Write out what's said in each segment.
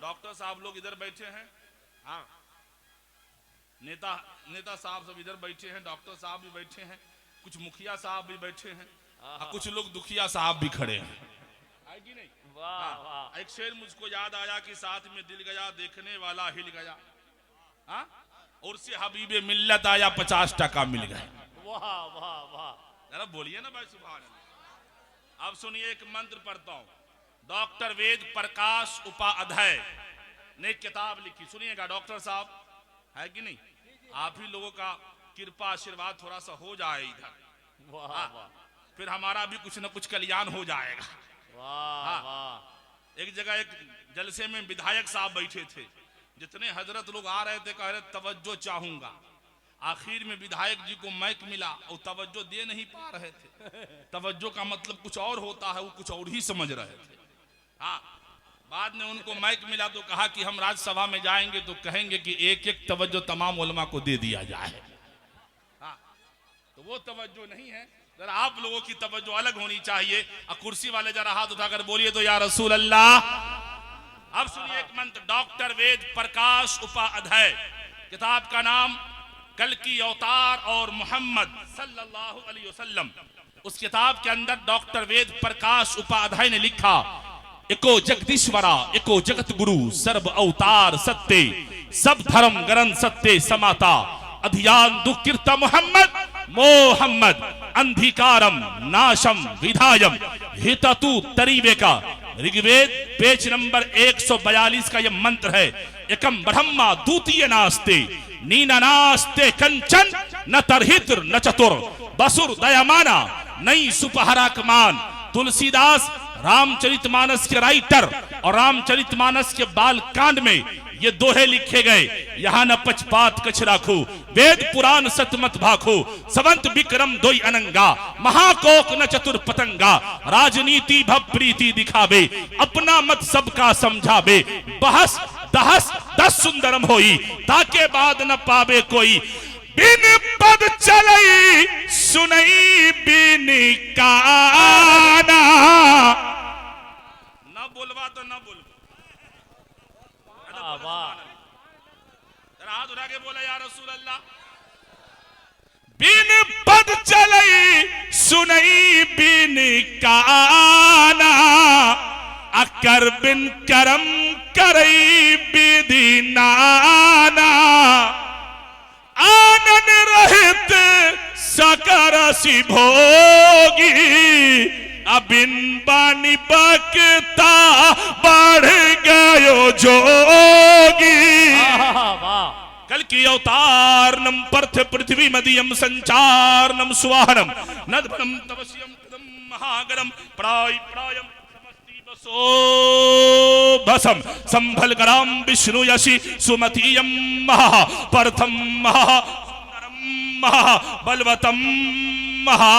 Doctor साहब लोग इधर बैठे हैं, हाँ, नेता साहब सब इधर बैठे हैं, डॉक्टर साहब भी बैठे हैं, कुछ मुखिया साहब भी बैठे हैं, कुछ लोग दुखिया साहब भी खड़े हैं, है कि नहीं? वाह वाह। एक शेर मुझको याद आया कि साथ में दिल गया देखने वाला हिल गया, हाँ, और से हबीबे मिल्लत आया 50 टका मिल गए। वाह वाह वाह। जरा बोलिए ना भाई सुभान अल्लाह। अब सुनिए एक मंत्र पढ़ता हूं। डॉक्टर वेद प्रकाश उपाध्याय ने एक किताब लिखी, सुनिएगा डॉक्टर साहब, है कि नहीं? आप ही लोगों का कृपा आशीर्वाद थोड़ा सा हो जाए इधर, वाह वाह। फिर हमारा भी कुछ न कुछ कल्याण हो जाएगा। वाह वाह। एक जगह एक जलसे में विधायक साहब बैठे थे, जितने हजरत लोग आ रहे थे कह रहे तवज्जो चाहूंगा। आखिर में विधायक जी को माइक मिला और तवज्जो दे नहीं पा रहे थे। तवज्जो का मतलब कुछ और होता है, वो कुछ और ही समझ रहे थे। हाँ, बाद में उनको माइक मिला तो कहा कि हम राज्यसभा में जाएंगे तो कहेंगे कि एक एक तवज्जो तमाम उलमा को दे दिया जाए। हाँ, तो वो तवज्जो नहीं है, जरा आप लोगों की तवज्जो अलग होनी चाहिए। कुर्सी वाले जरा हाथ उठाकर बोलिए तो या रसूल अल्लाह। अब सुनिए एक मंत्र, डॉक्टर वेद प्रकाश उपाध्याय, किताब का नाम कल की अवतार और मोहम्मद सल्लल्लाहु अलैहि वसल्लम। उस किताब के अंदर डॉक्टर वेद प्रकाश उपाध्याय ने लिखा, एको जगदीश्वरा एको जगत गुरु सर्व अवतार सत्य सब धर्म ग्रंथ सत्य समाता अधियान दुःखीर्त मोहम्मद मोहम्मद अंधिकारम नाशम विधायम हिततु तरीवे का। ऋग्वेद पेज नंबर 142 का यह मंत्र है। एकम ब्रह्मा द्वितीय नास्ते नीना नास्ते कंचन न तरहित्र न चतुर बसुर दयामाना नई सुपहरा कमान। तुलसीदास रामचरितमानस के राइटर और रामचरितमानस के बाल कांड में ये दोहे लिखे गए, यहाँ न पक्षपात कछ राखो वेद पुराण सतमत भाखो सवंत विक्रम दोई अनंगा महाकोक न चतुर पतंगा राजनीति भव प्रीति दिखावे अपना मत सबका समझावे बहस दहस 10 सुंदरम होई ताके बाद न पावे कोई बिन पद चलई सुनई बिन काना। न बोलवा तो न बोल, हाथ उठा के बोला या रसूल अल्लाह। बिन पद चलई सुनई बिन काना अकर बिन करम करई विधि नाना। आनन रहित सकरसी भोगी अबिन बानी बकता बढ़ गयो जोगी। कल की अवतारनम पर्थ पृथ्वी मदियम संचारनम सुवाहनम नदभरम तपस्यम कदम महागरम प्राय प्रायम समस्ति बसो भसम संभल कराम विष्णु यशि सुमतीयम महा परथम महा महा बलवतम महा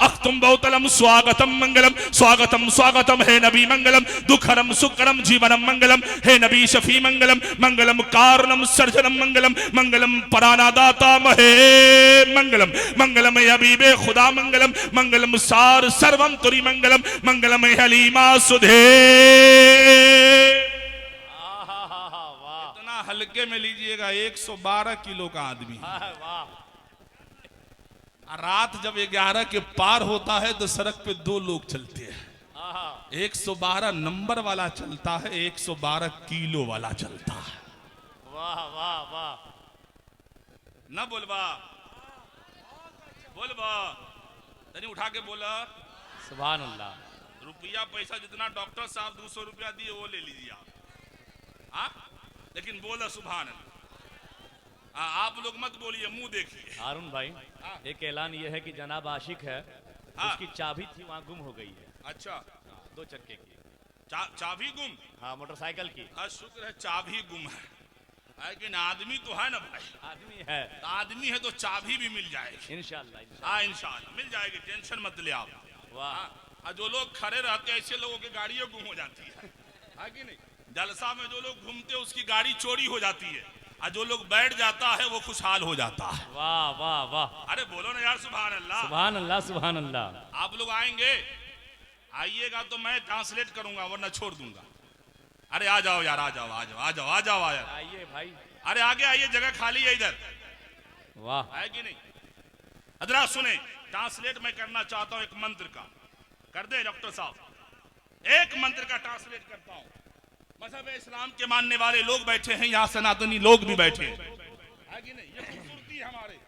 अक्तुम बहुतलम स्वागतम मंगलम स्वागतम स्वागतम हे नबी मंगलम दुखरम सुकरम जीवनम मंगलम हे नबी शफी मंगलम मंगलम कारणम सर्जनम मंगलम मंगलम परानादाता महे मंगलम मंगलम हबीबे खुदा मंगलम मंगलम सार सर्वम तुरी मंगलम मंगलम हलीमा सुधे। इतना हल्के में लीजिएगा, 112 किलो का आदमी। रात जब 11 के पार होता है तो सड़क पे 2 लोग चलते हैं, 112 नंबर वाला चलता है, 112 किलो वाला चलता है। वाह वाह वाह। न बोलवा बोलवा तनी उठा के बोला सुभान अल्लाह। रुपया पैसा जितना डॉक्टर साहब 200 रुपया दिए वो ले लीजिए आप, हाँ, लेकिन बोला सुभान अल्लाह। आप लोग मत बोलिए, मुंह देखिए। हारून भाई, एक ऐलान ये है कि जनाब आशिक है, उसकी चाबी थी वहाँ गुम हो गई है। अच्छा, 2 चक्के की चाबी गुम? हाँ, मोटरसाइकिल की। शुक्र है चाबी गुम है, लेकिन आदमी तो है ना भाई। आदमी है, आदमी है तो चाबी भी मिल जाएगी इंशाअल्लाह। हाँ इंशाअल्लाह मिल जाएगी, टेंशन मत ले आप। वाह। जो लोग खड़े रहते हैं ऐसे लोगों की गाड़ियां गुम हो जाती है कि नहीं? जलसा में जो लोग घूमते हैं उसकी गाड़ी चोरी हो जाती है, और जो लोग बैठ जाता है वो खुशहाल हो जाता है। वाह वाह वाह। अरे बोलो ना यार सुभान अल्लाह। सुभान अल्लाह सुभान अल्लाह। आप लोग आएंगे, आइएगा तो मैं ट्रांसलेट करूंगा वरना छोड़ दूंगा। अरे आ जाओ यार, आ जाओ आ जाओ आ जाओ आ जाओ यार, आइए भाई। अरे आगे आइए, जगह खाली है इधर, वाह, है कि नहीं? हजरात सुने, ट्रांसलेट मैं करना चाहता हूं एक मंत्र का, कर दे डॉक्टर साहब, एक मंत्र का ट्रांसलेट करता हूं। मजहब इस्लाम के मानने वाले लोग बैठे हैं यहाँ, सनातनी लोग भी बैठे हैं, है कि नहीं? ये खूबसूरती है हमारे,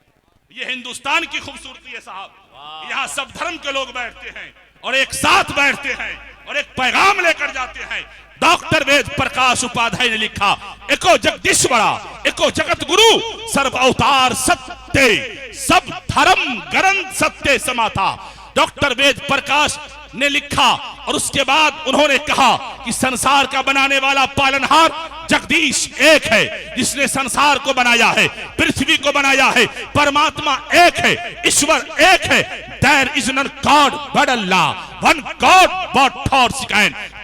ये हिंदुस्तान की खूबसूरती है साहब। यहाँ सब धर्म के लोग बैठते हैं और एक साथ बैठते हैं और एक पैगाम लेकर जाते हैं। डॉक्टर वेद प्रकाश उपाध्याय ने लिखा, एको जगदीश्वरा एको जगत गुरु सर्व अवतार सत्य सब धर्म ग्रंथ सत्य समाता। डॉक्टर वेद प्रकाश ने लिखा और उसके बाद उन्होंने कहा कि संसार का बनाने वाला पालनहार जगदीश एक है, जिसने संसार को बनाया है, पृथ्वी को बनाया है। परमात्मा एक है, ईश्वर एक है। There is none god but Allah, one god but for.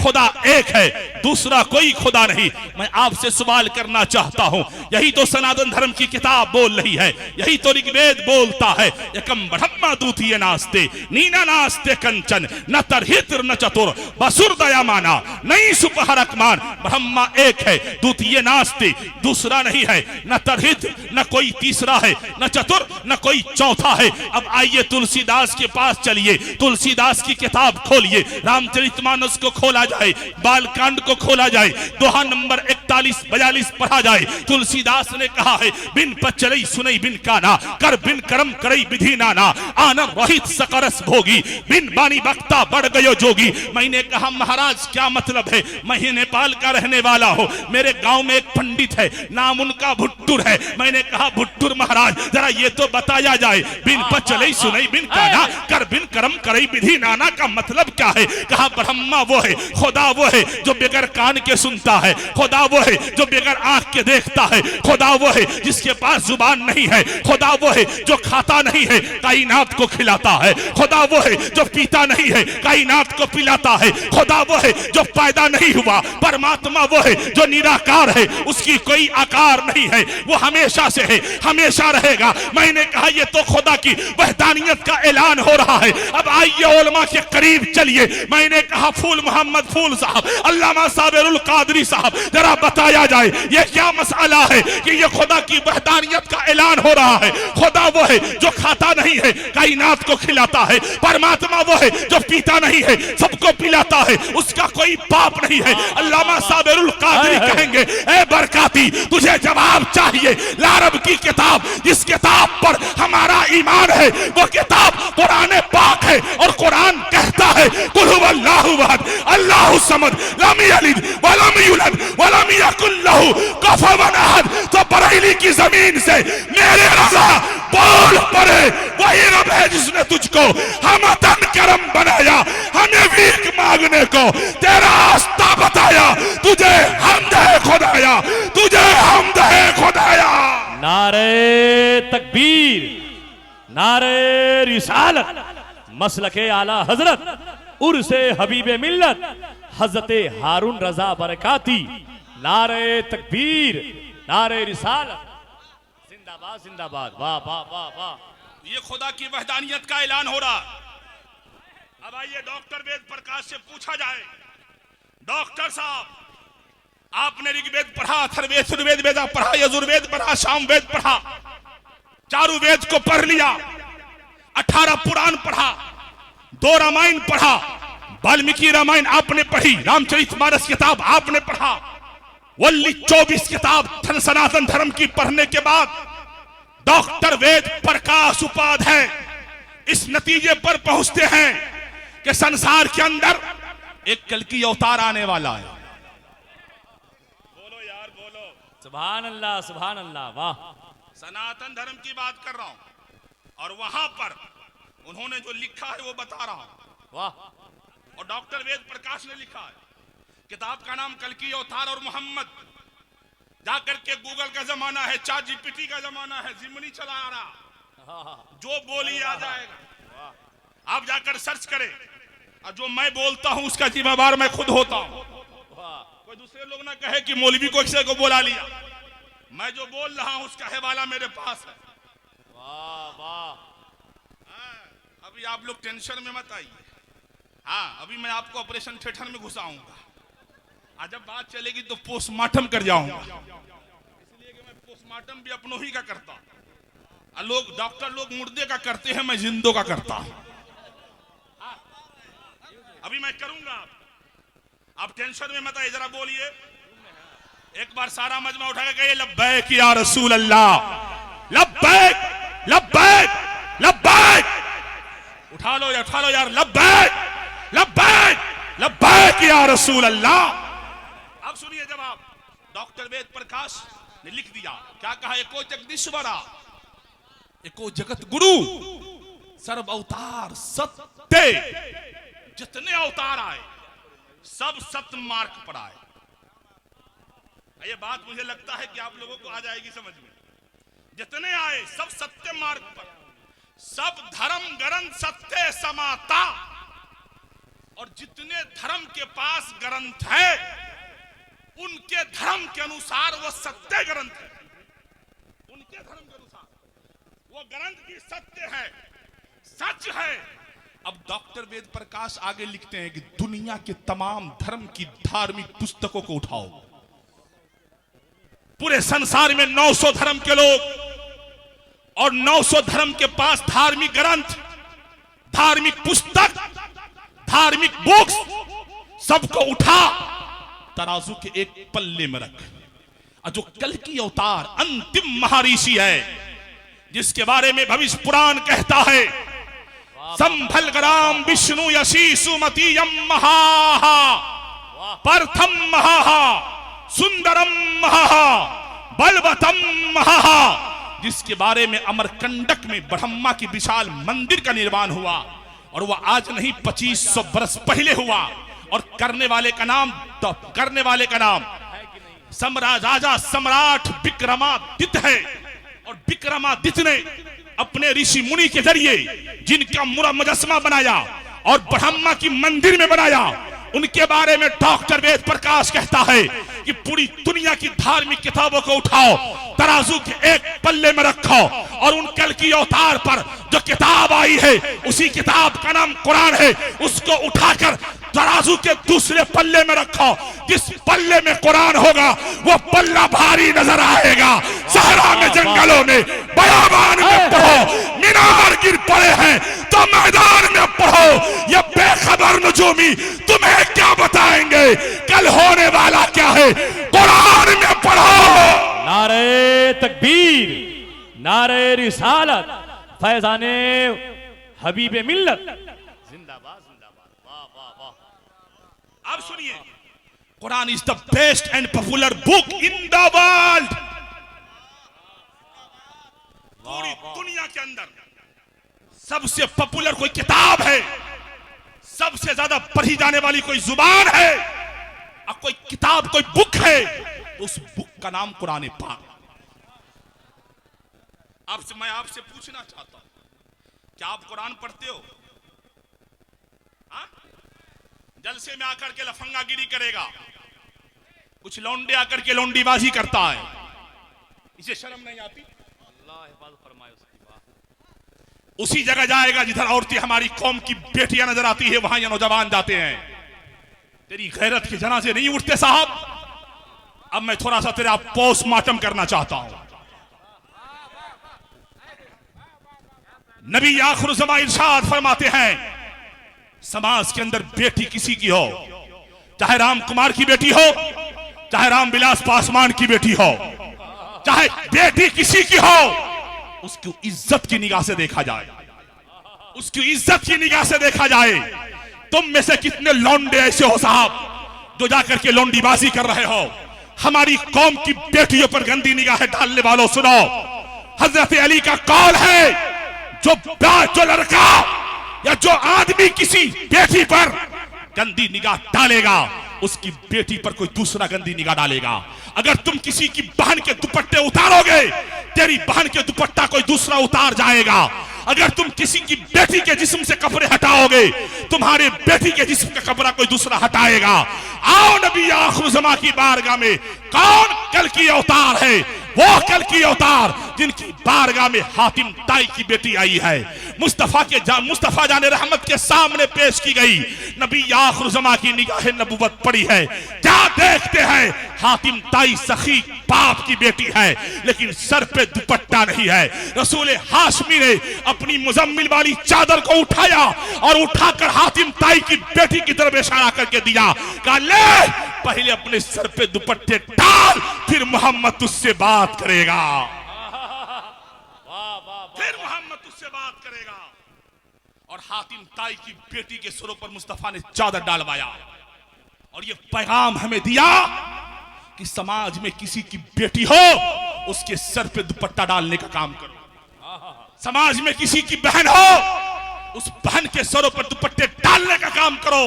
खुदा एक है, दूसरा कोई खुदा नहीं। मैं आपसे सवाल करना चाहता हूं, यही तो सनातन धर्म की किताब बोल रही है, यही तो ऋग्वेद बोलता है, एकम ब्रह्मा द्वितीय नास्ते नीना नास्ते कंचन न तरहित्र न चतुर बसुर दयामाना नहीं सुपहरकमान। ब्रह्मा एक है, द्वितीय नास्ते दूसरा नहीं है, न तरहित न कोई तीसरा है, न चतुर न कोई चौथा है। अब आइए तुलसीदास के पास चलिए, तुलसीदास की किताब खोलिए, रामचरितमानस को खोला जाए, बालकांड को खोला जाए, दोहा नंबर 41-42 पढ़ा जाए। तुलसीदास ने कहा है, बिन पचरई सुनई बिन काना कर बिन कर्म करई विधि नाना आनंद रहित सकरस भोगी बिन बानी बक्ता बढ़ गयो जोगी। मैंने कहा महाराज क्या मतलब है? मैं ही नेपाल का रहने वाला हूँ, मेरे गांव में एक पंडित है, नाम उनका भुट्टुर है। मैंने कहा भुट्टुर महाराज जरा ये तो बताया जाए, बिन पचरई सुनई बिन काना कर बिन कर्म करई विधि नाना का मतलब क्या है? कहा ब्रह्मा वो है, खुदा वो है जो बगैर कान के सुनता है, खुदा वो है जो बगैर आंख के देखता है, खुदा वो है जिसके पास जुबान नहीं है, खुदा वो है जो खाता नहीं है कायनात को खिलाता है, खुदा वो है जो पीता नहीं है कायनात को पिलाता है, खुदा वो है जो पैदा नहीं हुआ, परमात्मा वो है जो निराकार है, उसकी कोई आकार नहीं है, वो हमेशा से है, हमेशा रहेगा। मैंने कहा ये तो खुदा की वहदानियत का ऐलान हो रहा है। अब आइए उलमा के करीब चलिए। मैंने कहा फूल मोहम्मद फूल साहब, अल्लामा साबिरुल कादरी साहब, जरा बताया जाए ये क्या मसला है कि ये खुदा की वहदानियत का ऐलान हो रहा है। खुदा वो है जो खाता नहीं है कायनात को खिलाता है, परमात्मा वो है जो पीता नहीं है सबको पिलाता है, उसका कोई पाप नहीं है। अल्लामा साबिरुल कादरी कहेंगे, ए बरकाती तुझे जवाब चाहिए। लारब की किताब, जिस किताब पर हमारा ईमान है, वो किताब कुरान पाक है और कुरान कहता है कुल हुवल्लाहु अहद अल्लाहु समद लम यलिद व लम यूलद व लम यकुल लहू कुफुवन अहद। तो बरेली की जमीन से मेरे रजा बोल पड़े, वही रब है जिसने तुझको हमतन करम बनाया, हमें भीख मांगने को तेरा रास्ता बताया। तुझे हमद है खुदाया, तुझे हमद है खुदाया। नारे तकबीर, नारे रिसालत, मसलके आला हजरत उर्से हबीबे मिल्लत हजरत हारून रजा बरकाती। नारे तकबीर, नारे रिसालत, जिंदाबाद जिंदाबाद, वाह वाह वाह वाह। ये खुदा की वहदानियत का ऐलान हो रहा। अब आइए डॉक्टर वेद प्रकाश से पूछा जाए, डॉक्टर साहब आपने ऋग्वेद पढ़ा, अथर्ववेद, सुर्वेद वेद पढ़ा, यजुर्वेद पढ़ा, सामवेद पढ़ा, चारों वेद को पढ़ लिया, 18 पुराण पढ़ा, 2 रामायण पढ़ा, वाल्मीकि रामायण आपने पढ़ी, रामचरितमानस किताब आपने पढ़ा, वल्ली 24 किताब सनातन धर्म की पढ़ने के बाद डॉक्टर वेद प्रकाश उपाध्याय इस नतीजे पर पहुंचते हैं कि संसार के अंदर एक कल्कि अवतार आने वाला है। बोलो यार बोलो, सुभान अल्लाह सुभान अल्लाह, वाह। सनातन धर्म की बात कर रहा हूं और वहां पर उन्होंने जो लिखा है वो बता रहा हूं, वाह। और डॉक्टर वेद प्रकाश ने लिखा है, किताब का नाम कल्कि अवतार और मोहम्मद। जाकर के गूगल का जमाना है, चैट जीपीटी का जमाना है, जिमनी चला आ रहा, जो बोलिए आ जाएगा। आप जाकर सर्च करें, और जो मैं बोलता हूं उसका जिम्मेदार मैं खुद होता हूं। कोई दूसरे लोग ना कहे कि मौलवी को किसी को बोला लिया। मैं जो बोल रहा हूं उसका हवाला मेरे पास है। वाह वाह। अभी आप लोग टेंशन में मत आइए। हाँ, अभी मैं आपको ऑपरेशन थिएटर में घुसाऊंगा। आज जब बात चलेगी तो पोस्टमार्टम कर जाऊंगा, इसलिए कि मैं पोस्टमार्टम भी अपनों ही का करता। लोग डॉक्टर लोग मुर्दे का करते हैं, मैं जिंदों का करता। अभी मैं करूंगा, आप टेंशन में मत आइए, जरा बोलिए एक बार सारा मजमा उठा के कहिए लब्बैक या रसूल अल्लाह, लब्बैक लब्बैक लब्बैक। उठा लो यार, लब्बैक लब्बैक लब्बैक या रसूल अल्लाह। अब सुनिए जवाब। डॉक्टर वेद प्रकाश ने लिख दिया, क्या कहा? एको जगदीश्वरा, एको जगत गुरु, सर्व अवतार सत्य। जितने अवतार आए सब सत्य मार्ग पर आए। ये बात मुझे लगता है कि आप लोगों को आ जाएगी समझ में। जितने आए सब सत्य मार्ग पर, सब धर्म ग्रंथ सत्य समाता। और जितने धर्म के पास ग्रंथ है उनके धर्म के अनुसार वो सत्य ग्रंथ है। उनके धर्म के अनुसार वो ग्रंथ भी सत्य है, सच है। अब डॉक्टर वेद प्रकाश आगे लिखते हैं कि दुनिया के तमाम धर्म की धार्मिक पुस्तकों को उठाओ। पूरे संसार में 900 धर्म के लोग और 900 धर्म के पास धार्मिक ग्रंथ, धार्मिक पुस्तक, धार्मिक बुक्स, सबको उठा तराजू के एक पल्ले में रख। और जो कल की अवतार अंतिम महर्षि है, जिसके बारे में भविष्य पुराण कहता है, संभल ग्राम विष्णु यशी सुमति यम महा परथम महा सुंदरम महा बलवतम महा, जिसके बारे में अमरकंटक में ब्रह्मा की विशाल मंदिर का निर्माण हुआ। और वह आज नहीं 2500 वर्ष पहले हुआ। और करने वाले का नाम राजा सम्राट विक्रमादित्य है। और विक्रमादित्य ने अपने ऋषि मुनि के जरिए जिनका मुजस्समा बनाया और ब्रह्मा की मंदिर में बनाया, उनके बारे में डॉक्टर वेद प्रकाश कहता है कि पूरी दुनिया की धार्मिक किताबों को उठाओ, तराजू के एक पल्ले में रखो। और उन कल की अवतार पर जो किताब आई है, उसी किताब का नाम कुरान है, उसको उठाकर तराजू के दूसरे पल्ले में रखो। जिस पल्ले में कुरान होगा वो पल्ला भारी नजर आएगा। सहरा में, जंगलों में, बयाबान में पढ़ो, मीनार गिर पड़े हैं तो मैदान में पढ़ो। ये बेखबर नजूमी तुम्हें क्या बताएंगे कल होने वाला क्या है, कुरान में पढ़ो। नारे तकबीर, नारे रिसालत, फैजाने हबीबे मिल्लत, जिंदाबाद जिंदाबाद, वाह वाह वाह। अब सुनिए, Quran is the best and popular book in the world. पूरी दुनिया के अंदर सबसे पॉपुलर कोई किताब है, सबसे ज्यादा पढ़ी जाने वाली कोई जुबान है, और कोई किताब, कोई बुक है, उस बुक का नाम कुरान पाक। मैं आपसे पूछना चाहता हूं, क्या आप कुरान पढ़ते हो? जलसे में आकर के लफंगागिरी करेगा, कुछ लौंडे आकर के लौंडीबाजी करता है, इसे शर्म नहीं आती? अल्लाह हिफाजत फरमाए उसकी बात। उसी जगह जाएगा जिधर औरतें हमारी कौम की बेटियां नजर आती है, वहां ये नौजवान जाते हैं। तेरी गैरत के जनाजे नहीं उठते साहब। अब मैं थोड़ा सा तेरा पोस्टमार्टम करना चाहता हूं। नबी आखिर ज़मा इरशाद फरमाते हैं, समाज के अंदर बेटी किसी की हो, चाहे राम कुमार की बेटी हो, चाहे राम विलास पासवान की बेटी हो, चाहे बेटी किसी की हो, उसकी इज्जत की निगाह से देखा जाए, उसकी इज्जत की निगाह से देखा जाए। तुम में से कितने लौंडे ऐसे हो साहब जो जाकर के लौंडीबाजी कर रहे हो, हमारी कौम की बेटियों पर गंदी निगाहें डालने वालों, सुनो, हजरत अली का कौल है, जो लड़का या जो आदमी किसी बेटी पर गंदी निगाह डालेगा, उसकी बेटी पर कोई दूसरा गंदी निगाह डालेगा। अगर तुम किसी की बहन के दुपट्टे उतारोगे, तेरी बहन के दुपट्टा कोई दूसरा उतार जाएगा। अगर तुम किसी की बेटी के जिस्म से कपड़े हटाओगे, तुम्हारे बेटी के जिस्म का कपड़ा कोई दूसरा हटाएगा। आओ नबी आखिर ज़मा की बारगाह में, कौन कल की अवतार है? वो कल की अवतार जिनकी बारगाह में हातिम ताई की बेटी आई है, मुस्तफा जाने रहमत के सामने पेश की गई। नबी आखिर ज़मा की निगाह नबुवत पड़ी है। क्या देखते हैं? हातिम ताई सखी बाप की बेटी है, लेकिन सर पे दुपट्टा नहीं है। रसूल हाशमी ने अपनी मुजम्मिल वाली चादर को उठाया और उठाकर हातिम ताई की बेटी की तरफ इशारा करके दिया, कहा ले पहले अपने सर पे दुपट्टे डाल, फिर मोहम्मद तुझसे बात करेगा। फिर मोहम्मद तुझसे बात करेगा। और हातिम ताई की बेटी के सरों पर मुस्तफा ने चादर डालवाया और ये पैगाम हमें दिया कि समाज में किसी की बेटी हो उसके सर पे दुपट्टा डालने का काम करो। समाज में किसी की बहन हो उस बहन के सरों पर दुपट्टे डालने का काम करो।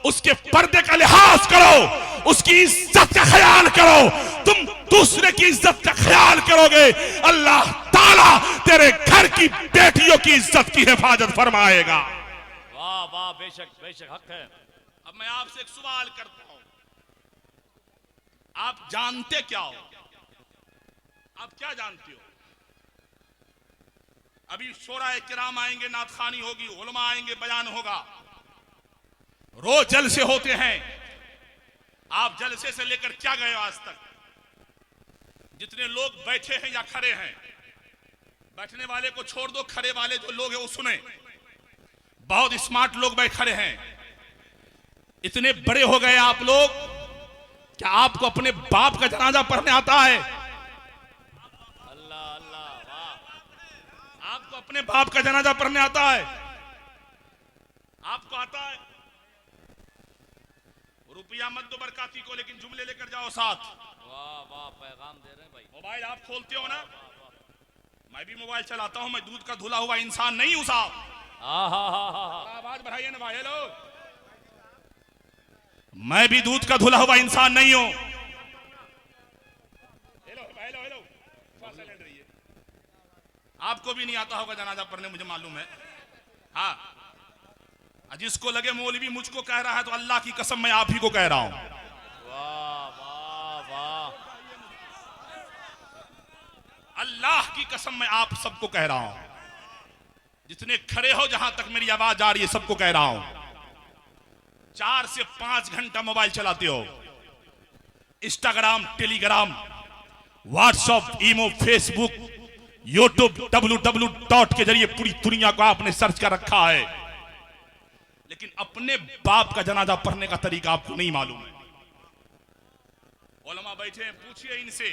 उसके पर्दे का लिहाज करो, उसकी इज्जत का ख्याल करो। तुम दूसरे की इज्जत का ख्याल करोगे, अल्लाह ताला तेरे घर की बेटियों की इज्जत की हिफाजत फरमाएगा। वाह वाह, बेशक बेशक हक है। अब मैं आपसे एक सवाल करता हूं, आप जानते क्या हो? आप क्या जानते हो? अभी शोरा किराम आएंगे, नातखानी होगी, उलमा आएंगे, बयान होगा, रोज जलसे होते हैं। आप जलसे से लेकर क्या गए आज तक? जितने लोग बैठे हैं या खड़े हैं, बैठने वाले को छोड़ दो, खड़े वाले जो लोग हैं वो सुने। बहुत स्मार्ट लोग बैठ खड़े हैं। इतने बड़े हो गए आप लोग, क्या आपको अपने बाप का जनाजा पढ़ने आता है? अल्लाह अल्लाह, वाह। आपको अपने बाप का जनाजा पढ़ने आता है? आपको आता है? रुपया मत दो बरकाती को, लेकिन जुमले लेकर जाओ साथ। वाह वाह, पैगाम दे रहे हैं भाई। मोबाइल आप खोलते हो ना? मैं भी मोबाइल चलाता हूं, मैं दूध का धुला हुआ इंसान नहीं हूं साहब। आवाज बढ़ाइए ना भाई। हेलो, मैं भी दूध का धुला हुआ इंसान नहीं हूं। हेलो हेलो हेलो, साइलेंट रहिए। आपको भी नहीं आता होगा जनाजा पढ़ने, मुझे मालूम है। हाँ, जिसको लगे मौलवी मुझको कह रहा है तो अल्लाह की कसम मैं आप ही को कह रहा हूं। वाह वाह वाह, अल्लाह की कसम मैं आप सबको कह रहा हूं, जितने खड़े हो, जहां तक मेरी आवाज आ रही है, सबको कह रहा हूं। 4 से 5 घंटा मोबाइल चलाते हो, Instagram, Telegram, WhatsApp, imo, Facebook, YouTube, www के जरिए पूरी दुनिया को आपने सर्च कर रखा है, लेकिन अपने बाप का जनाजा पढ़ने का तरीका आपको नहीं मालूम है। उलमा बैठे हैं, पूछिए इनसे,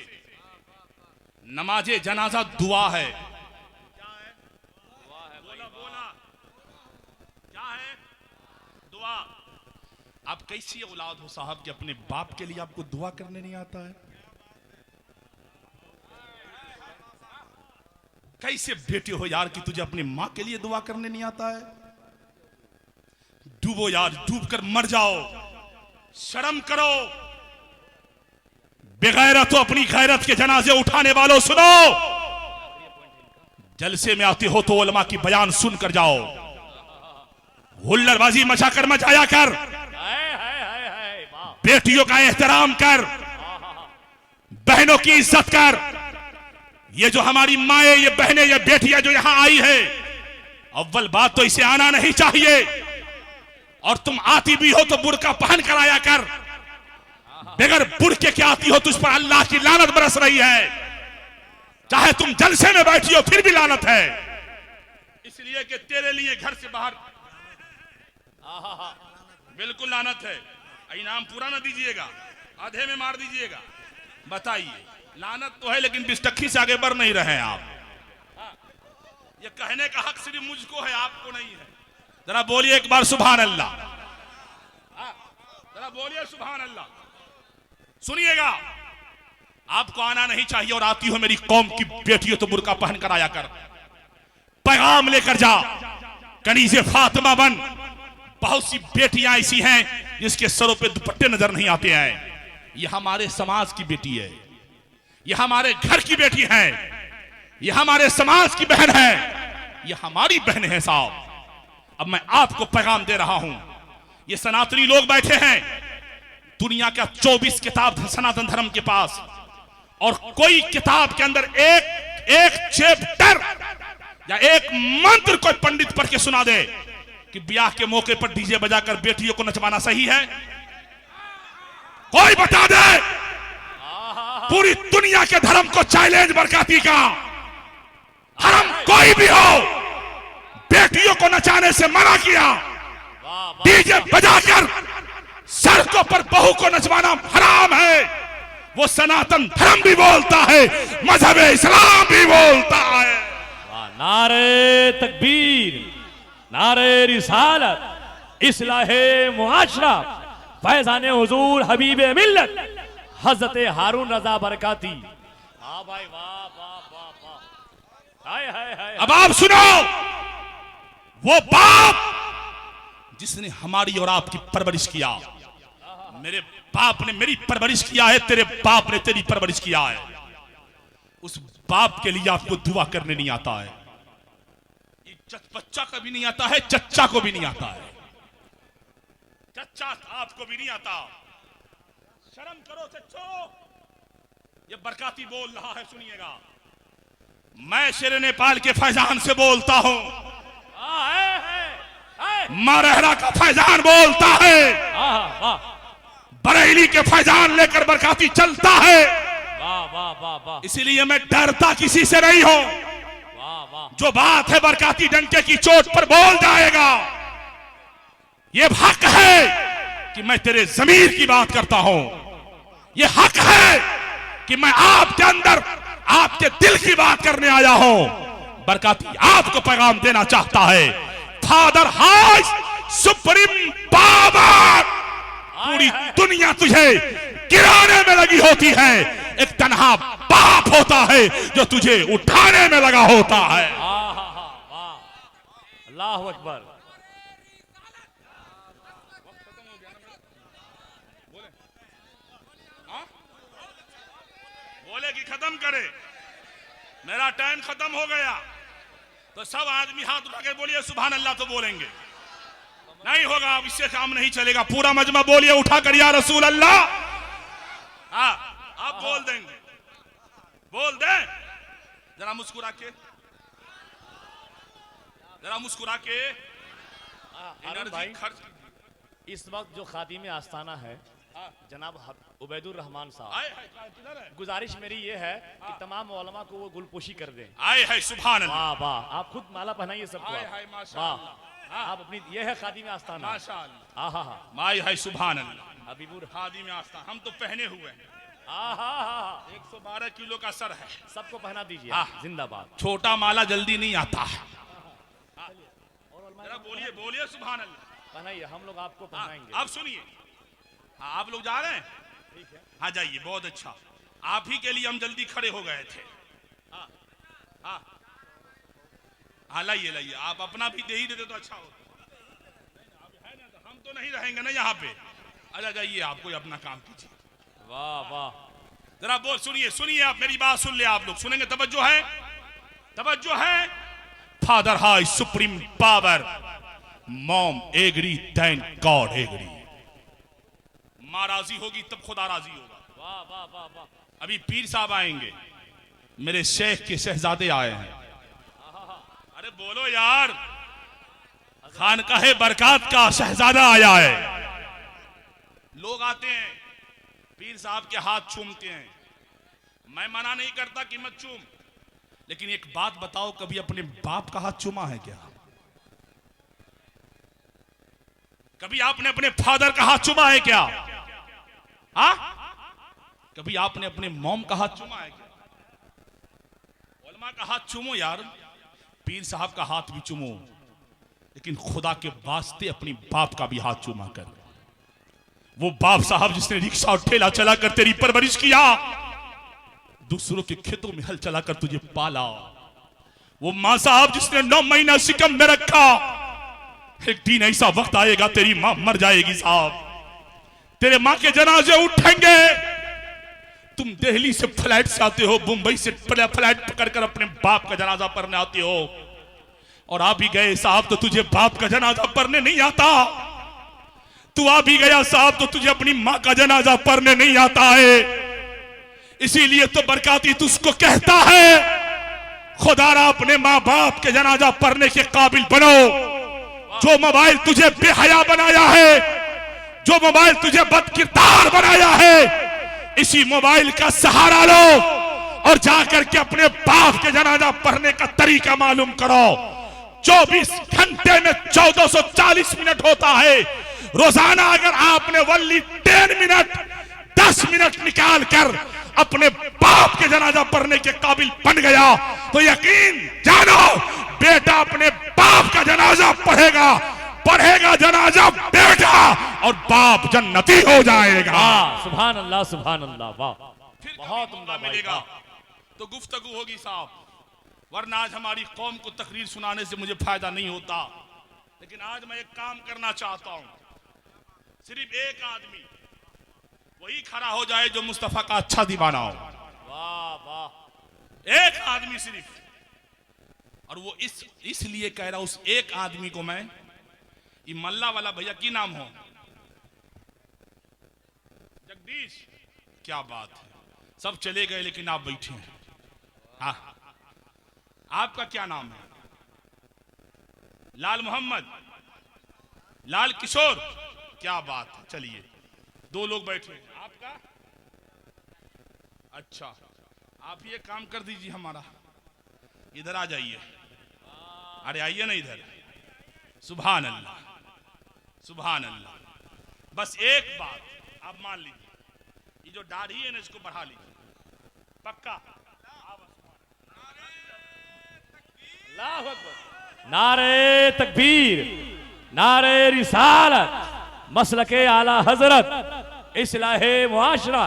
नमाजे जनाजा दुआ है। क्या है? दुआ है भाई। बोला बोला, क्या है? दुआ। आप कैसी औलाद हो साहब कि अपने बाप के लिए आपको दुआ करने नहीं आता है? कैसे बेटे हो यार कि तुझे अपनी मां के लिए दुआ करने नहीं आता है? डूबो यार, डूब कर मर जाओ, शर्म करो। बेगैरत हो, अपनी गैरत के जनाजे उठाने वालों सुनो, जलसे में आते हो तो उलमा की बयान सुन कर जाओ। हुल्लड़बाजी मचाकर मत आया कर, बेटियों का एहतराम कर, बहनों की इज्जत कर। ये जो हमारी माएं, ये बहनें, ये बेटियां जो यहां आई है, अव्वल बात तो इसे आना नहीं चाहिए, और तुम आती भी हो तो बुर्का पहन कर आया कर। बगैर बुर्के के आती हो, तुझ पर अल्लाह की लानत बरस रही है। चाहे तुम जलसे में बैठी हो फिर भी लानत है, इसलिए कि तेरे लिए घर से बाहर बिल्कुल लानत है। इनाम पूरा ना दीजिएगा, आधे में मार दीजिएगा। बताइए, लानत तो है लेकिन बिस्टक्की से आगे बढ़ नहीं रहे हैं आप। ये कहने का हक सिर्फ मुझको है, आपको नहीं है। जरा बोलिए एक बार सुभान अल्लाह, जरा बोलिए सुभान अल्लाह। सुनिएगा, आपको आना नहीं चाहिए, और आती हो मेरी कौम की बेटियों तो बुर्का पहन कर आया कर, पैगाम लेकर जा, कनीज़े फातिमा बन। बहुत सी बेटियां ऐसी हैं जिसके सरों पे दुपट्टे नजर नहीं आते हैं। ये हमारे समाज की बेटी है, ये हमारे घर की बेटी है, ये हमारे समाज की बहन है, ये हमारी बहन है साहब। अब मैं आपको पैगाम दे रहा हूं, ये सनातनी लोग बैठे हैं, दुनिया का 24 किताब सनातन धर्म के पास, और कोई किताब के अंदर एक एक चैप्टर या एक मंत्र कोई पंडित पढ़ के सुना दे कि ब्याह के मौके पर डीजे बजाकर बेटियों को नचवाना सही है। कोई बता दे। पूरी दुनिया के धर्म को चैलेंज बरकाती का। धर्म कोई भी हो, बेटियों को नचाने से मना किया। डीजे बजाकर सड़कों पर बहू को नचवाना हराम है। वो सनातन धर्म भी बोलता है, मजहब इस्लाम भी बोलता है। नारे तकबीर, नारे रिसालत, इस्लाहे मुआशरा, फैजाने हुजूर हबीबे मिल्लत हजरत हारून रजा बरकाती। हाँ भाई, वाह वाह वाह वाह। हाय हाय हाय। अब आप सुनो, वो बाप जिसने हमारी और आपकी परवरिश किया, मेरे बाप ने मेरी परवरिश किया है, तेरे बाप ने तेरी परवरिश किया है। उस बाप के लिए आपको दुआ करने नहीं आता है। बच्चा का भी नहीं आता है, चच्चा को भी नहीं आता है। चच्चा आपको भी नहीं आता। शर्म करो चच्चो। ये बरकाती बोल रहा है, सुनिएगा। मैं शेर नेपाल के फैजान से बोलता हूं। मारहरा का फैजान बोलता है। बरेली के फैजान लेकर बरकाती चलता है। वाह वाह वाह वाह। इसीलिए मैं डरता किसी से नहीं हूं। जो बात है बरकाती डंके की चोट पर बोल जाएगा। ये हक है कि मैं तेरे ज़मीर की बात करता हूं। ये हक है कि मैं आपके अंदर, आपके दिल की बात करने आया हूं। बरकाती आपको पैगाम देना चाहता है। Father house supreme power. पूरी दुनिया तुझे गिराने में लगी होती है, एक तन्हा बाप होता है जो तुझे उठाने में लगा होता है। अल्लाहु अकबर। बोले कि खत्म करे, मेरा टाइम खत्म हो गया। तो सब आदमी हाथ उठा के बोलिए सुभान अल्लाह। तो बोलेंगे नहीं होगा, अब इससे काम नहीं चलेगा। पूरा मजमा बोलिए उठा कर या रसूल अल्लाह। हाँ, आप बोल देंगे, बोल दे। जरा मुस्कुरा के, जरा मुस्कुरा के भाई। इस वक्त जो खादिम आस्ताना है जनाब उबैदुर रहमान साहब, गुजारिश मेरी ये है कि तमाम उलमा को वो गुलपोशी कर दें। आए है सुभान अल्लाह। वाह वाह। आप खुद माला पहनाइए सबको। वाह, आप अपनी, ये है खादिम आस्ताना। माशाअल्लाह। हाँ हाँ, माई है सुभान अल्लाह। हबीबुर खादिम आस्ताना हम तो पहने हुए हैं। 112 किलो का सर है। सबको पहना दीजिए। जिंदाबाद। छोटा माला जल्दी नहीं आता है। जरा बोलिए, बोलिए सुभान अल्लाह। पहनाइए, हम लोग आपको पहनाएंगे। आप सुनिए। हाँ, आप लोग जा रहे हैं? ठीक है, हाँ जाइए, बहुत अच्छा। आप ही के लिए हम जल्दी खड़े हो गए थे। हाँ हाँ हाँ, लाइए लाइए। आप अपना भी दे ही देते तो अच्छा होता है ना। तो हम तो नहीं रहेंगे ना यहाँ पे। अच्छा जाइए, आप कोई अपना काम कीजिए। वाह वाह। जरा बोल, सुनिए सुनिए, आप मेरी बात सुन ले। आप लोग सुनेंगे, तवज्जो है, तवज्जो है। Father high supreme power, mom agree, thank god agree. माँ राजी होगी तब खुदा राजी होगा। वाह वाह वाह वाह। अभी पीर साहब आएंगे, मेरे शेख के शहजादे आए हैं। अरे बोलो यार, खानकाहे बरकात का शहजादा आया है। लोग आते हैं, पीर साहब के हाथ चूमते हैं। मैं मना नहीं करता कि मत चूम, लेकिन एक बात बताओ, कभी अपने बाप का हाथ चूमा है क्या? कभी आपने अपने फादर का हाथ चूमा है क्या? हाँ, कभी आपने अपने मॉम का हाथ चूमा है क्या? उलमा का हाथ चूमो यार, पीर साहब का हाथ भी चूमो, लेकिन खुदा के वास्ते अपनी बाप का भी हाथ चूमा कर। वो बाप साहब जिसने रिक्शा और ठेला चलाकर तेरी परवरिश किया, दूसरों के खेतों में हल चलाकर तुझे पाला। वो माँ साहब जिसने 9 महीना सिकम में रखा। एक दिन ऐसा वक्त आएगा तेरी माँ मर जाएगी साहब, तेरे माँ के जनाजे उठेंगे। तुम दिल्ली से फ्लाइट से आते हो, मुंबई से फ्लाइट पकड़कर अपने बाप का जनाजा पढ़ने आते हो, और आ भी गए साहब तो तुझे बाप का जनाजा पढ़ने नहीं आता। तू आ भी गया साहब तो तुझे अपनी माँ का जनाजा पढ़ने नहीं आता है। इसीलिए तो बरकाती तुझको कहता है खुदारा अपने माँ बाप के जनाजा पढ़ने के काबिल बनो। जो मोबाइल तुझे बेहया बनाया है, जो मोबाइल तुझे बदकिरदार बनाया है, इसी मोबाइल का सहारा लो और जाकर के अपने बाप के जनाजा पढ़ने का तरीका मालूम करो। 24 घंटे में 1440 मिनट होता है। रोजाना अगर आपने वल्ली 10 मिनट निकाल कर अपने बाप के जनाजा पढ़ने के काबिल बन गया तो यकीन जानो बेटा अपने बाप का जनाजा पढ़ेगा जनाजा बेटा, और बाप जन्नती हो जाएगा। सुभान अल्लाह, सुभान अल्लाह, वाह, फिर बहुत उम्दा मिलेगा तो गुफ्तगू होगी साहब, वरना आज हमारी कौम को तकरीर सुनाने से मुझे फायदा नहीं होता। लेकिन आज मैं एक काम करना चाहता हूं, सिर्फ एक आदमी वही खड़ा हो जाए जो मुस्तफा का अच्छा दीवाना हो। वाह वाह, एक आदमी सिर्फ, और वो इसलिए कह रहा उस एक आदमी को मैं, ये मल्ला वाला भैया की नाम हो, जगदीश, क्या बात है, सब चले गए लेकिन आप बैठे हैं। हाँ, आपका क्या नाम है? लाल मोहम्मद, लाल किशोर, क्या बात है। चलिए, 2 लोग बैठे हैं। आपका? अच्छा, आप ये काम कर दीजिए हमारा, इधर आ जाइए। अरे आइए ना इधर। सुभान अल्लाह, सुभान अल्लाह। बस एक बात आप मान लीजिए, ये जो दाढ़ी है ना इसको बढ़ा लीजिए, पक्का। नारे तकबीर, नारे रिसालत, मसलके आला हजरत, इस्लाहे मुआशरा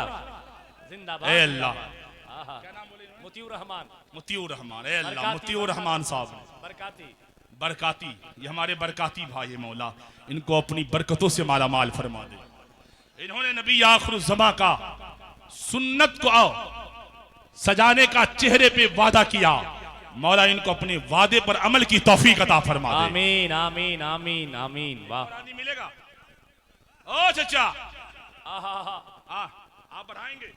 जिंदाबाद। ए अल्लाह, क्या नाम बोले? मोतियुर रहमान। मोतियुर रहमान, ए अल्लाह, मोतियुर रहमान साहब बरकाती, ये हमारे बरकाती भाई है मौला, इनको अपनी बरकतों से माला माल फरमा दे। इन्होंने नबी आखिर ज़मा का सुन्नत को सजाने का चेहरे पे वादा किया, मौला इनको अपने वादे पर अमल की तौफीक अता फरमा दे। आमीन आमीन आमीन आमीन। वाह, मिलेगा। ओ चचा, आहा, आप बढ़ाएंगे,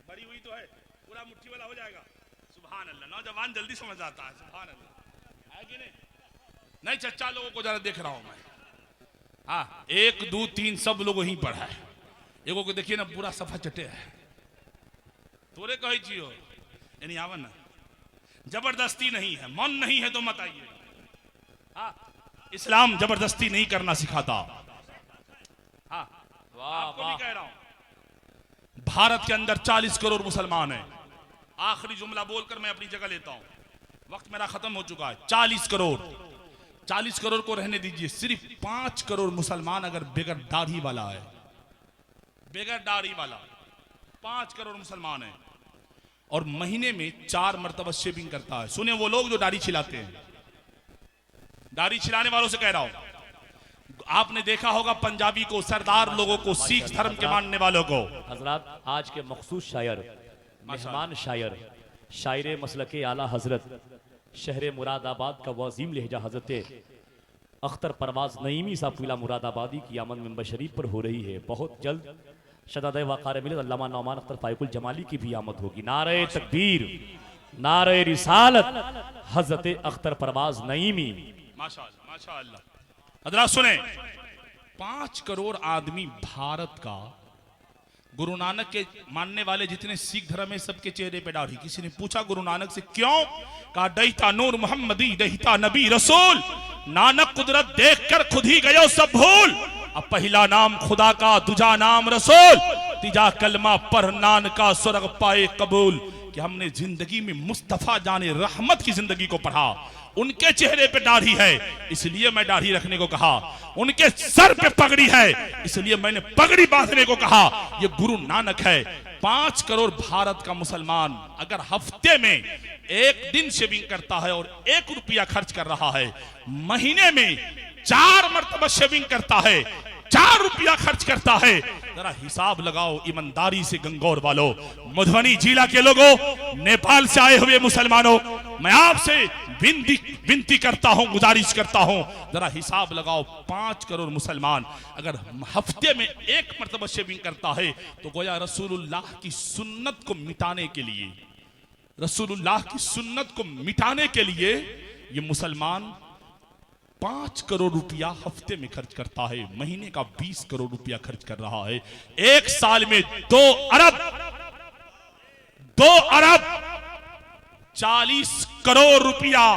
बड़ी हुई तो है, पूरा मुट्ठी वाला हो जाएगा। सुभान अल्लाह, नौजवान जल्दी समझ आता है। सुभान अल्लाह, है कि नहीं चचा, लोगों को जरा देख रहा हूं मैं। हाँ, 1 2 3 सब लोग वहीं पर है। एगो को देखिए ना, पूरा सफा चटे है। तोरे कही चियो यानी आवन ना, जबरदस्ती नहीं है, मन नहीं है तो मत आइए। हाँ, इस्लाम जबरदस्ती नहीं करना सिखाता। हाँ, आपको भी कह रहा हूं, भारत के अंदर 40 करोड़ मुसलमान हैं। आखिरी जुमला बोलकर मैं अपनी जगह लेता हूं, वक्त मेरा खत्म हो चुका है। 40 करोड़ को रहने दीजिए, सिर्फ 5 करोड़ मुसलमान अगर बेगर दाढ़ी वाला है, बेगर दाढ़ी वाला 5 करोड़ मुसलमान है, और महीने में 4 मरतबा शेविंग करता है। सुने वो लोग जो दाढ़ी छिलाते हैं, दाढ़ी छिलाने वालों से कह रहा हूं, आपने देखा होगा पंजाबी को, सरदार लोगों को, सिख धर्म के मानने वालों को। हजरत, आज के मखसूस शायर, मेहमान शायर, शायर मसलके आला हजरत, शहर मुरादाबाद का वजीम लहजा हजरत अख्तर परवाज नईमी साफिला मुरादाबादी की आमद मेंबर शरीफ पर हो रही है। बहुत जल्द शदाद वक़ार मिलत अल्लामा नौमान अख्तर फाइकुल जमाली की भी आमद होगी। नारे तकबीर, नारे रिसालत, हजरत अख्तर परवाज नईमी। माशाअल्लाह, माशाअल्लाह। हजरात सुने, 5 करोड़ आदमी भारत का, गुरु नानक के मानने वाले जितने सिख धर्म है सबके चेहरे पे दाढ़ी। किसी ने पूछा गुरु नानक से क्यों? कहा दहिता नूर मोहम्मदी, दहिता नबी रसूल, नानक कुदरत देखकर खुद ही गयो सब भूल। अब पहला नाम खुदा का, दूजा नाम रसूल, तीजा कलमा पढ़ नान का स्वर्ग पाए कबूल। कि हमने जिंदगी में मुस्तफा जाने रहमत की जिंदगी को पढ़ा, उनके चेहरे पे दाढ़ी है इसलिए मैं दाढ़ी रखने को कहा, उनके सर पे पगड़ी है इसलिए मैंने पगड़ी बांधने को कहा। ये गुरु नानक है। 5 करोड़ भारत का मुसलमान अगर हफ्ते में 1 दिन शेविंग करता है और 1 रुपया खर्च कर रहा है, महीने में 4 मरतबा शेविंग करता है, 4 रुपया खर्च करता है, जरा हिसाब लगाओ ईमानदारी से। गंगौर वालों, मधुबनी जिला के लोगों, नेपाल से आए हुए मुसलमानों, मैं आपसे विनती करता हूं, गुजारिश करता हूं, जरा हिसाब लगाओ। 5 करोड़ मुसलमान अगर हफ्ते में 1 मरतबा शेविंग करता है तो गोया रसूलुल्लाह की सुन्नत को मिटाने के लिए रसूलुल्लाह की सुन्नत को मिटाने के लिए ये मुसलमान 5 करोड़ रुपया हफ्ते में खर्च करता है, महीने का 20 करोड़ रुपया खर्च कर रहा है, एक साल में 2 अरब 40 करोड़ रुपया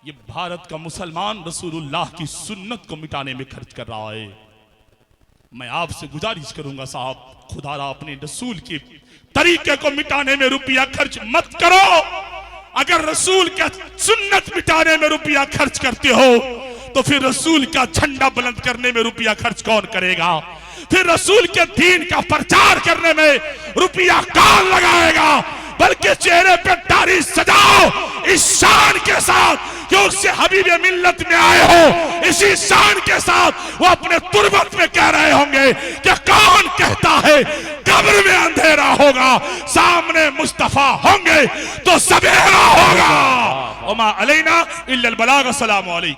ये भारत का मुसलमान रसूलुल्लाह की सुन्नत को मिटाने में खर्च कर रहा है। मैं आपसे गुजारिश करूंगा साहब, खुदारा अपने रसूल के तरीके को मिटाने में रुपया खर्च मत करो। अगर रसूल का सुन्नत मिटाने में रुपया खर्च करते हो तो फिर रसूल का झंडा बुलंद करने में रुपया खर्च कौन करेगा? फिर रसूल के दीन का प्रचार करने में रुपया कौन लगाएगा? बल्कि चेहरे पे दाढ़ी सजाओ इस शान के साथ कि उससे हबीब मिल्लत में आए हो, इसी शान के साथ वो अपने तुरबत में कह रहे होंगे कि कौन कहता है कब्र में अंधेरा होगा, सामने मुस्तफा होंगे तो सवेरा होगा। उमा अलैना इल्लल बलाग। अस्सलामु अलैकुम।